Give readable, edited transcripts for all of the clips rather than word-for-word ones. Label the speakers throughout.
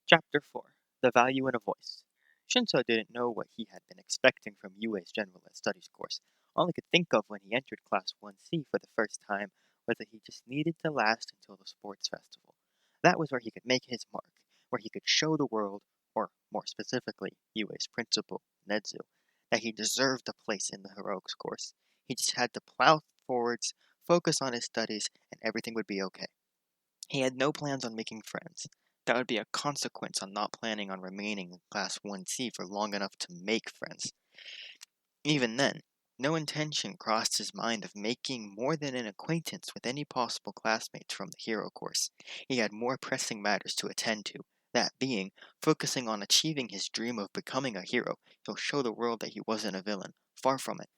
Speaker 1: Chapter 4 The Value in a Voice. Shinso didn't know what he had been expecting from UA's General Ed Studies course. All he could think of when he entered Class 1C for the first time was that he just needed to last until the sports festival. That was where he could make his mark, where he could show the world, or more specifically, UA's principal, Nedzu, that he deserved a place in the heroics course. He just had to plow forwards, focus on his studies, and everything would be okay. He had no plans on making friends. That would be a consequence on not planning on remaining in Class 1C for long enough to make friends. Even then, no intention crossed his mind of making more than an acquaintance with any possible classmates from the hero course. He had more pressing matters to attend to, that being, focusing on achieving his dream of becoming a hero. He'll show the world that he wasn't a villain. Far from it.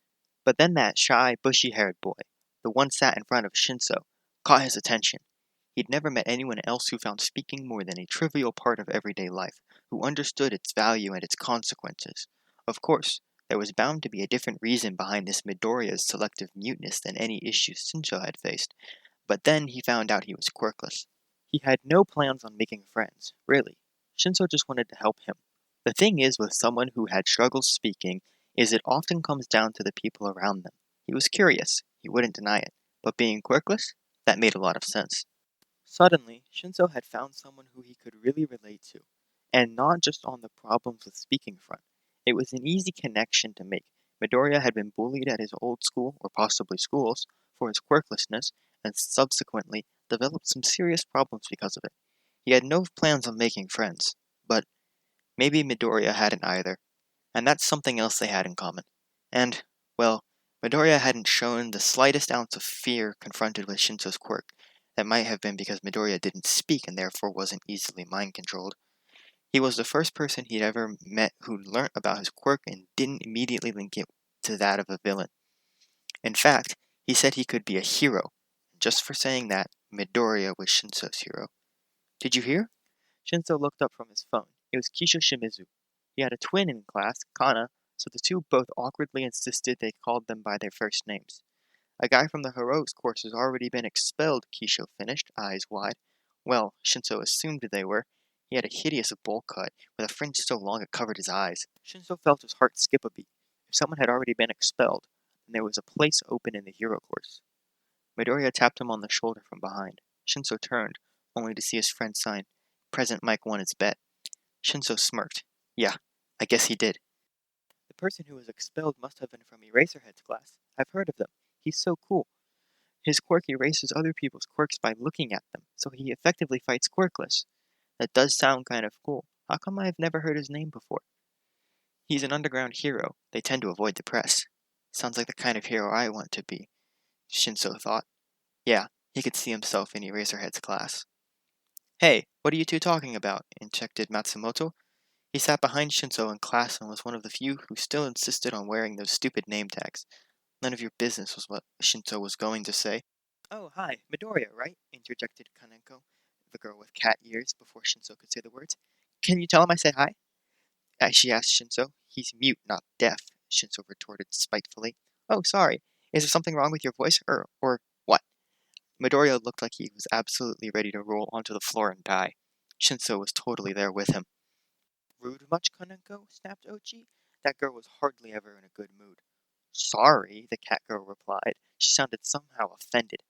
Speaker 1: But then that shy, bushy-haired boy, the one sat in front of Shinso, caught his attention. He'd never met anyone else who found speaking more than a trivial part of everyday life, who understood its value and its consequences. Of course, there was bound to be a different reason behind this Midoriya's selective muteness than any issues Shinso had faced, but then he found out he was quirkless. He had no plans on making friends, really. Shinso just wanted to help him. The thing is with someone who had struggles speaking is it often comes down to the people around them. He was curious, he wouldn't deny it, but being quirkless, that made a lot of sense. Suddenly, Shinso had found someone who he could really relate to, and not just on the problems with speaking front. It was an easy connection to make. Midoriya had been bullied at his old school, or possibly schools, for his quirklessness, and subsequently developed some serious problems because of it. He had no plans on making friends, but maybe Midoriya hadn't either, and that's something else they had in common. And, well, Midoriya hadn't shown the slightest ounce of fear confronted with Shinso's quirk. That might have been because Midoriya didn't speak and therefore wasn't easily mind-controlled. He was the first person he'd ever met who learnt about his quirk and didn't immediately link it to that of a villain. In fact, he said he could be a hero. Just for saying that, Midoriya was Shinso's hero. Did you hear? Shinso looked up from his phone. It was Kisho Shimizu. He had a twin in class, Kana, so the two both awkwardly insisted they called them by their first names. A guy from the heroics course has already been expelled, Kisho finished, eyes wide. Well, Shinso assumed they were. He had a hideous bowl cut, with a fringe so long it covered his eyes. Shinso felt his heart skip a beat. If someone had already been expelled, then there was a place open in the hero course. Midoriya tapped him on the shoulder from behind. Shinso turned, only to see his friend sign, Present Mike won his bet. Shinso smirked. Yeah, I guess he did. The person who was expelled must have been from Eraserhead's class. I've heard of them. He's so cool. His quirk erases other people's quirks by looking at them, so he effectively fights quirkless. That does sound kind of cool. How come I've never heard his name before? He's an underground hero. They tend to avoid the press. Sounds like the kind of hero I want to be, Shinso thought. Yeah, he could see himself in Eraserhead's class. Hey, what are you two talking about? Interjected Matsumoto. He sat behind Shinso in class and was one of the few who still insisted on wearing those stupid name tags. None of your business was what Shinso was going to say. Oh, hi, Midoriya, right? Interjected Kaneko, the girl with cat ears, before Shinso could say the words. Can you tell him I say hi? She asked Shinso. He's mute, not deaf, Shinso retorted spitefully. Oh, sorry. Is there something wrong with your voice, or what? Midoriya looked like he was absolutely ready to roll onto the floor and die. Shinso was totally there with him. Rude much, Kaneko? Snapped Ochi. That girl was hardly ever in a good mood. Sorry, the cat girl replied. She sounded somehow offended.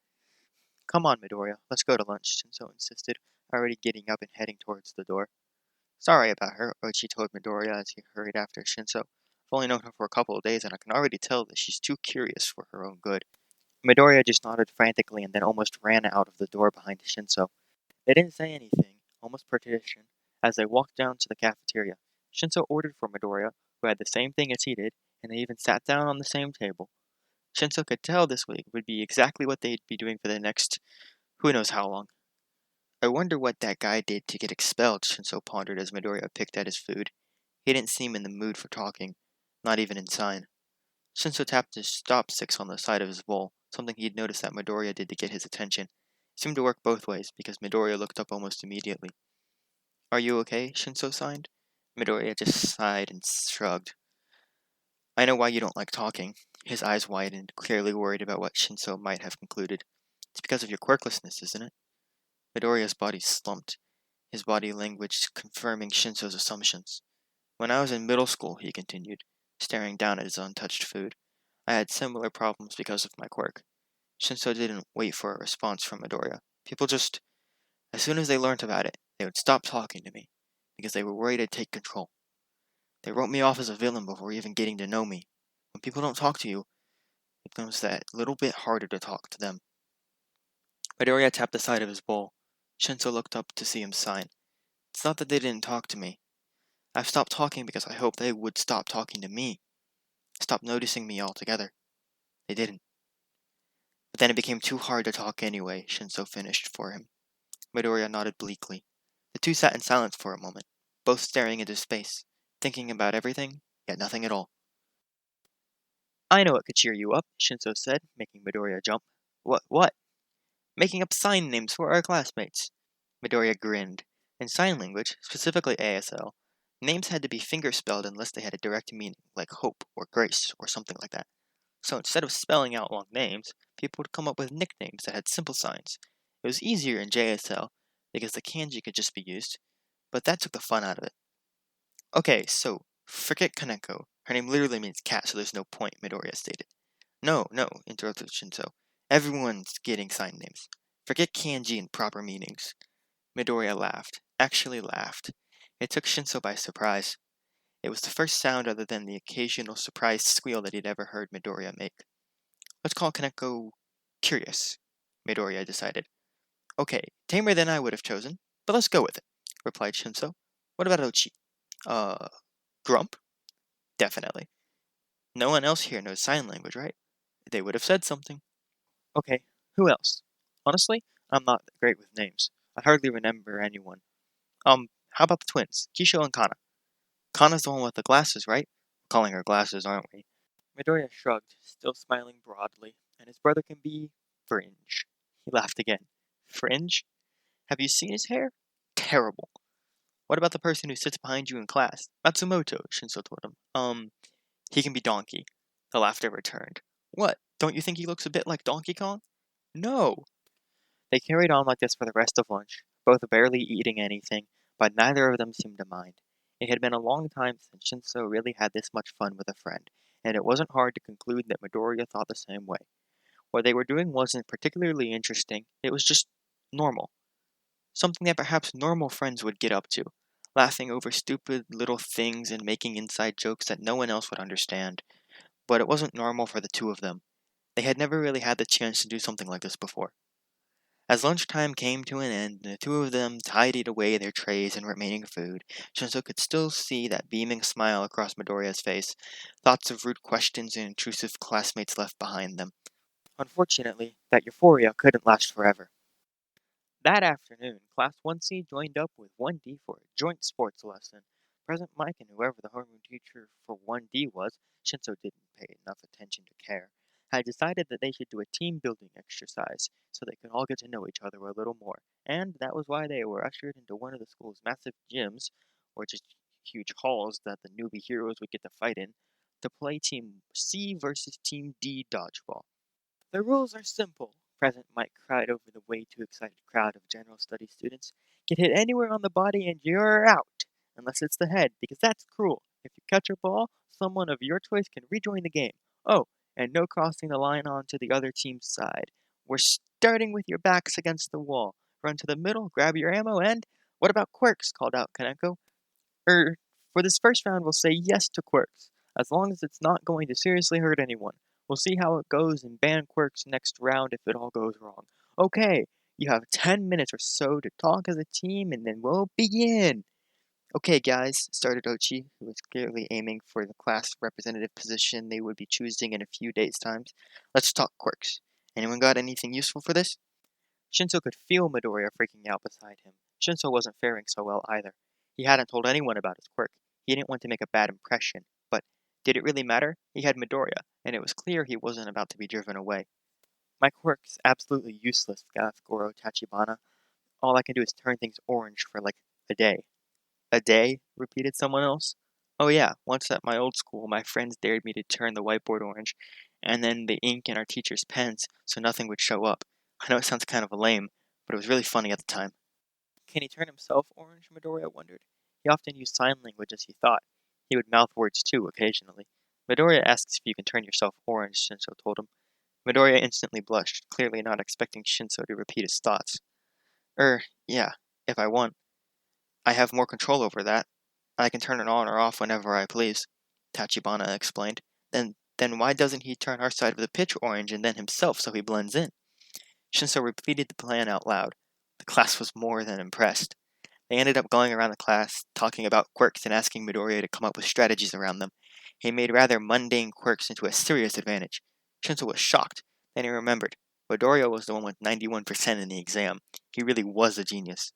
Speaker 1: Come on, Midoriya, let's go to lunch, Shinso insisted, already getting up and heading towards the door. Sorry about her, Ochi told Midoriya as he hurried after Shinso. I've only known her for a couple of days, and I can already tell that she's too curious for her own good. Midoriya just nodded frantically and then almost ran out of the door behind Shinso. They didn't say anything, almost per tradition, as they walked down to the cafeteria. Shinso ordered for Midoriya, who had the same thing as he did, and they even sat down on the same table. Shinso could tell this week would be exactly what they'd be doing for the next who knows how long. I wonder what that guy did to get expelled, Shinso pondered as Midoriya picked at his food. He didn't seem in the mood for talking, not even in sign. Shinso tapped his chopsticks on the side of his bowl, something he'd noticed that Midoriya did to get his attention. It seemed to work both ways, because Midoriya looked up almost immediately. Are you okay? Shinso signed. Midoriya just sighed and shrugged. I know why you don't like talking. His eyes widened, clearly worried about what Shinso might have concluded. It's because of your quirklessness, isn't it? Midoriya's body slumped. his body language confirming Shinso's assumptions. When I was in middle school, he continued, staring down at his untouched food, I had similar problems because of my quirk. Shinso didn't wait for a response from Midoriya. People just, as soon as they learned about it, they would stop talking to me, because they were worried I'd take control. They wrote me off as a villain before even getting to know me. When people don't talk to you, it becomes that little bit harder to talk to them. Midoriya tapped the side of his bowl. Shinso looked up to see him sign. It's not that they didn't talk to me. I've stopped talking because I hoped they would stop talking to me. Stop noticing me altogether. They didn't. But then it became too hard to talk anyway, Shinso finished for him. Midoriya nodded bleakly. The two sat in silence for a moment, both staring into space, thinking about everything, yet nothing at all. I know what could cheer you up, Shinso said, making Midoriya jump. What? Making up sign names for our classmates. Midoriya grinned. In sign language, specifically ASL, names had to be finger-spelled unless they had a direct meaning, like hope or grace or something like that. So instead of spelling out long names, people would come up with nicknames that had simple signs. It was easier in JSL because the kanji could just be used, but that took the fun out of it. Okay, so forget Kaneko. Her name literally means cat, so there's no point, Midoriya stated. No, interrupted Shinso. Everyone's getting sign names. Forget kanji and proper meanings. Midoriya laughed. Actually laughed. It took Shinso by surprise. It was the first sound other than the occasional surprised squeal that he'd ever heard Midoriya make. Let's call Kaneko Curious, Midoriya decided. Okay, tamer than I would have chosen, but let's go with it, replied Shinso. What about Ochi? Grump? Definitely. No one else here knows sign language, right? They would have said something. Okay, who else? Honestly, I'm not great with names. I hardly remember anyone. How about the twins, Kisho and Kana? Kana's the one with the glasses, right? We're calling her glasses, aren't we? Midoriya shrugged, still smiling broadly, and his brother can be Fringe. He laughed again. Fringe? Have you seen his hair? Terrible. What about the person who sits behind you in class? Matsumoto, Shinso told him. He can be Donkey. The laughter returned. What? Don't you think he looks a bit like Donkey Kong? No. They carried on like this for the rest of lunch, both barely eating anything, but neither of them seemed to mind. It had been a long time since Shinso really had this much fun with a friend, and it wasn't hard to conclude that Midoriya thought the same way. What they were doing wasn't particularly interesting, it was just normal. Something that perhaps normal friends would get up to, laughing over stupid little things and making inside jokes that no one else would understand. But it wasn't normal for the two of them. They had never really had the chance to do something like this before. As lunchtime came to an end, and the two of them tidied away their trays and remaining food, Shinzo could still see that beaming smile across Midoriya's face, thoughts of rude questions and intrusive classmates left behind them. Unfortunately, that euphoria couldn't last forever. That afternoon, Class 1C joined up with 1D for a joint sports lesson. President Mike and whoever the homeroom teacher for 1D was, Shinzo didn't pay enough attention to care, had decided that they should do a team building exercise so they could all get to know each other a little more. And that was why they were ushered into one of the school's massive gyms, or just huge halls that the newbie heroes would get to fight in, to play Team C versus Team D dodgeball. The rules are simple, President Mike cried over the way too excited crowd of general studies students. Get hit anywhere on the body and you're out, unless it's the head, because that's cruel. If you catch a ball, someone of your choice can rejoin the game. Oh, and no crossing the line onto the other team's side. We're starting with your backs against the wall. Run to the middle, grab your ammo, and what about quirks? Called out Kaneko. For this first round, we'll say yes to quirks, as long as it's not going to seriously hurt anyone. We'll see how it goes and ban quirks next round if it all goes wrong. Okay, you have 10 minutes or so to talk as a team, and then we'll begin. Okay, guys, started Ochi, who was clearly aiming for the class representative position they would be choosing in a few days' time. Let's talk quirks. Anyone got anything useful for this? Shinso could feel Midoriya freaking out beside him. Shinso wasn't faring so well either. He hadn't told anyone about his quirk. He didn't want to make a bad impression, but did it really matter? He had Midoriya, and it was clear he wasn't about to be driven away. My quirk's absolutely useless, gasped Goro Tachibana. All I can do is turn things orange for like a day. A day? Repeated someone else. Oh yeah, once at my old school, my friends dared me to turn the whiteboard orange, and then the ink in our teacher's pens so nothing would show up. I know it sounds kind of lame, but it was really funny at the time. Can he turn himself orange? Midoriya wondered. He often used sign language as he thought. He would mouth words too, occasionally. Midoriya asks if you can turn yourself orange, Shinso told him. Midoriya instantly blushed, clearly not expecting Shinso to repeat his thoughts. Yeah, if I want. I have more control over that. I can turn it on or off whenever I please, Tachibana explained. Then why doesn't he turn our side of the pitch orange and then himself so he blends in? Shinso repeated the plan out loud. The class was more than impressed. They ended up going around the class, talking about quirks and asking Midoriya to come up with strategies around them. He made rather mundane quirks into a serious advantage. Shinso was shocked. Then he remembered. Midoriya was the one with 91% in the exam. He really was a genius.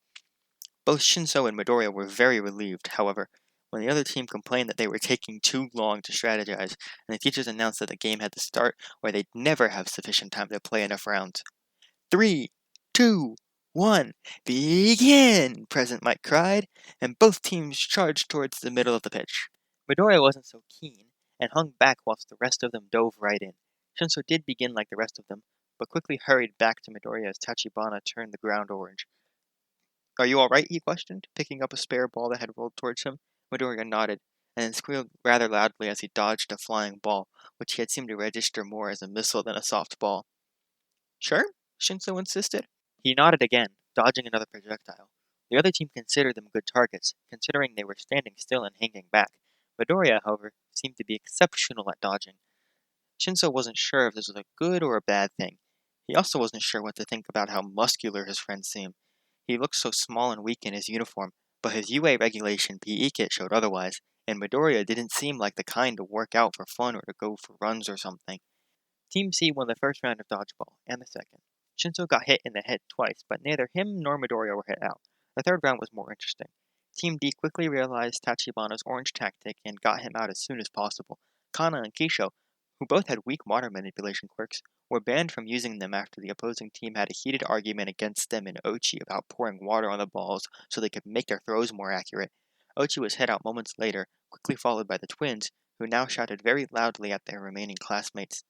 Speaker 1: Both Shinso and Midoriya were very relieved, however, when the other team complained that they were taking too long to strategize, and the teachers announced that the game had to start or they'd never have sufficient time to play enough rounds. 3, 2, 1, begin! President Mike cried, and both teams charged towards the middle of the pitch. Midoriya wasn't so keen, and hung back whilst the rest of them dove right in. Shinso did begin like the rest of them, but quickly hurried back to Midoriya as Tachibana turned the ground orange. Are you alright? He questioned, picking up a spare ball that had rolled towards him. Midoriya nodded, and then squealed rather loudly as he dodged a flying ball, which he had seemed to register more as a missile than a soft ball. Sure? Shinso insisted. He nodded again, dodging another projectile. The other team considered them good targets, considering they were standing still and hanging back. Midoriya, however, seemed to be exceptional at dodging. Shinso wasn't sure if this was a good or a bad thing. He also wasn't sure what to think about how muscular his friends seemed. He looked so small and weak in his uniform, but his UA regulation PE kit showed otherwise, and Midoriya didn't seem like the kind to work out for fun or to go for runs or something. Team C won the first round of Dodgeball, and the second. Shinso got hit in the head twice, but neither him nor Midoriya were hit out. The third round was more interesting. Team D quickly realized Tachibana's orange tactic and got him out as soon as possible. Kana and Kisho, who both had weak water manipulation quirks, were banned from using them after the opposing team had a heated argument against them and Ochi about pouring water on the balls so they could make their throws more accurate. Ochi was hit out moments later, quickly followed by the twins, who now shouted very loudly at their remaining classmates.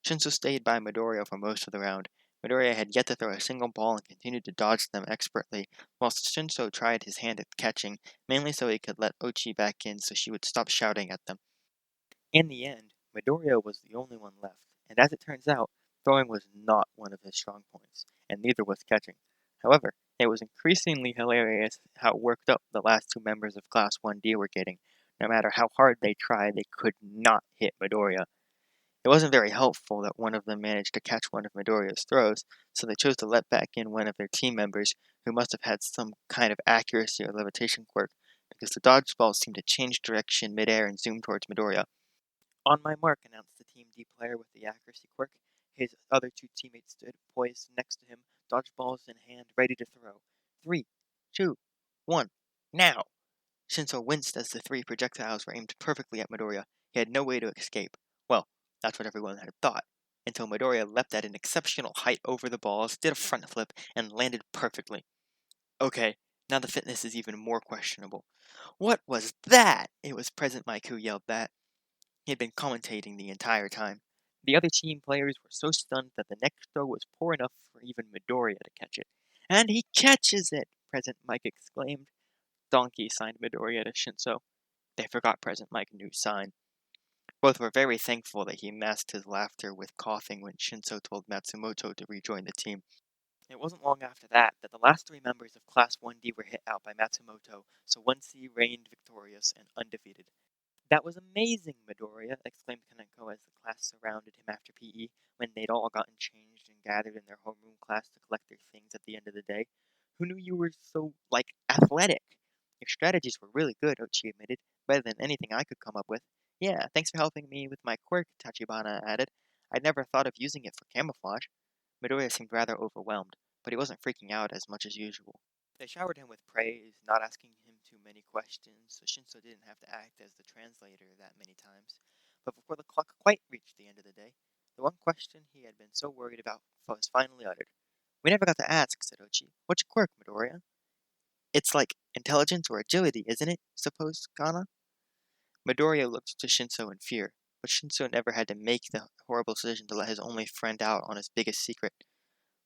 Speaker 1: Shinso stayed by Midoriya for most of the round. Midoriya had yet to throw a single ball and continued to dodge them expertly, whilst Shinso tried his hand at catching, mainly so he could let Ochi back in so she would stop shouting at them. In the end, Midoriya was the only one left, and as it turns out, throwing was not one of his strong points, and neither was catching. However, it was increasingly hilarious how worked up the last two members of Class 1D were getting. No matter how hard they tried, they could not hit Midoriya. It wasn't very helpful that one of them managed to catch one of Midoriya's throws, so they chose to let back in one of their team members, who must have had some kind of accuracy or levitation quirk, because the dodgeball seemed to change direction midair and zoom towards Midoriya. On my mark, announced the Team D player with the accuracy quirk. His other two teammates stood poised next to him, dodgeballs in hand, ready to throw. 3, 2, 1, now! Shinso winced as the three projectiles were aimed perfectly at Midoriya. He had no way to escape. Well, that's what everyone had thought, until Midoriya leapt at an exceptional height over the balls, did a front flip, and landed perfectly. Okay, now the fitness is even more questionable. What was that? It was President Mike who yelled that. He had been commentating the entire time. The other team players were so stunned that the next throw was poor enough for even Midoriya to catch it. And he catches it! President Mike exclaimed. Donkey, signed Midoriya to Shinso. They forgot President Mike knew sign. Both were very thankful that he masked his laughter with coughing when Shinso told Matsumoto to rejoin the team. It wasn't long after that the last three members of Class 1D were hit out by Matsumoto, so 1C reigned victorious and undefeated. That was amazing, Midoriya, exclaimed Kaneko as the class surrounded him after PE, when they'd all gotten changed and gathered in their homeroom class to collect their things at the end of the day. Who knew you were so, athletic? Your strategies were really good, Ochi admitted, better than anything I could come up with. Yeah, thanks for helping me with my quirk, Tachibana added. I'd never thought of using it for camouflage. Midoriya seemed rather overwhelmed, but he wasn't freaking out as much as usual. They showered him with praise, not asking him too many questions, so Shinso didn't have to act as the translator that many times. But before the clock quite reached the end of the day, the one question he had been so worried about was finally uttered. We never got to ask, said Ochi. What's your quirk, Midoriya? It's like intelligence or agility, isn't it? Suppose, Kana? Midoriya looked to Shinso in fear, but Shinso never had to make the horrible decision to let his only friend out on his biggest secret.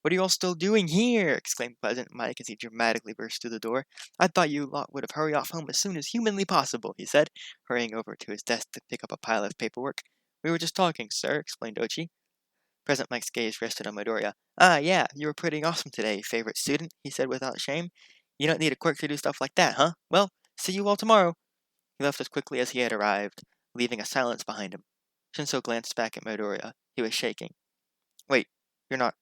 Speaker 1: "What are you all still doing here?" exclaimed Pleasant Mike as he dramatically burst through the door. "I thought you lot would have hurried off home as soon as humanly possible," he said, hurrying over to his desk to pick up a pile of paperwork. "We were just talking, sir," explained Ochi. Present Mike's gaze rested on Midoriya. "Ah, yeah, you were pretty awesome today, favorite student," he said without shame. "You don't need a quirk to do stuff like that, huh? Well, see you all tomorrow." He left as quickly as he had arrived, leaving a silence behind him. Shinso glanced back at Midoriya. He was shaking. "Wait, you're not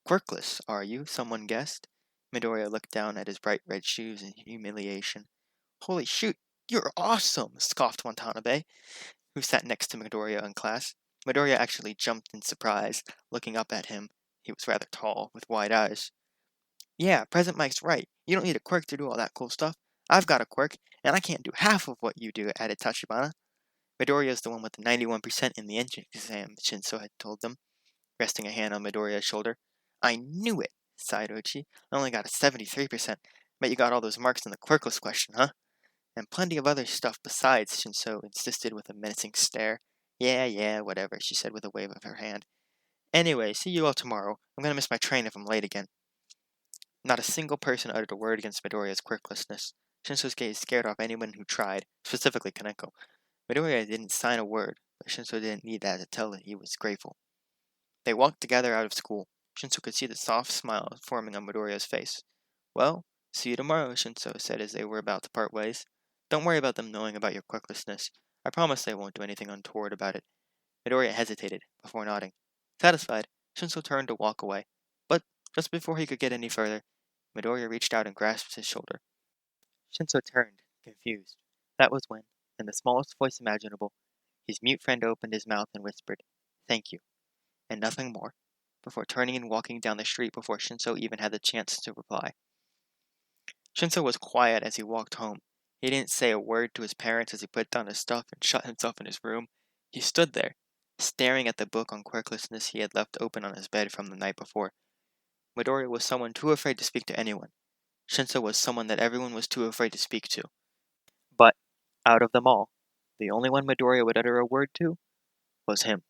Speaker 1: quirkless, are you?" someone guessed. Midoriya looked down at his bright red shoes in humiliation. "Holy shoot, you're awesome!" scoffed Watanabe, who sat next to Midoriya in class. Midoriya actually jumped in surprise, looking up at him. He was rather tall, with wide eyes. "Yeah, Present Mike's right. You don't need a quirk to do all that cool stuff. I've got a quirk, and I can't do half of what you do," added Tachibana. "Midoriya's the one with the 91% in the entrance exam," Shinso had told them, resting a hand on Midoriya's shoulder. "I knew it," sighed Uchi. "I only got a 73%. Bet you got all those marks in the quirkless question, huh?" "And plenty of other stuff besides," Shinso insisted with a menacing stare. Yeah, whatever," she said with a wave of her hand. "Anyway, see you all tomorrow. I'm gonna miss my train if I'm late again." Not a single person uttered a word against Midoriya's quirklessness. Shinso's gaze scared off anyone who tried, specifically Kaneko. Midoriya didn't sign a word, but Shinso didn't need that to tell that he was grateful. They walked together out of school. Shinso could see the soft smile forming on Midoriya's face. "Well, see you tomorrow," Shinso said as they were about to part ways. "Don't worry about them knowing about your quirklessness. I promise they won't do anything untoward about it." Midoriya hesitated, before nodding. Satisfied, Shinso turned to walk away. But just before he could get any further, Midoriya reached out and grasped his shoulder. Shinso turned, confused. That was when, in the smallest voice imaginable, his mute friend opened his mouth and whispered, "Thank you," and nothing more, before turning and walking down the street before Shinso even had the chance to reply. Shinso was quiet as he walked home. He didn't say a word to his parents as he put down his stuff and shut himself in his room. He stood there, staring at the book on quirklessness he had left open on his bed from the night before. Midoriya was someone too afraid to speak to anyone. Shinso was someone that everyone was too afraid to speak to. But, out of them all, the only one Midoriya would utter a word to was him.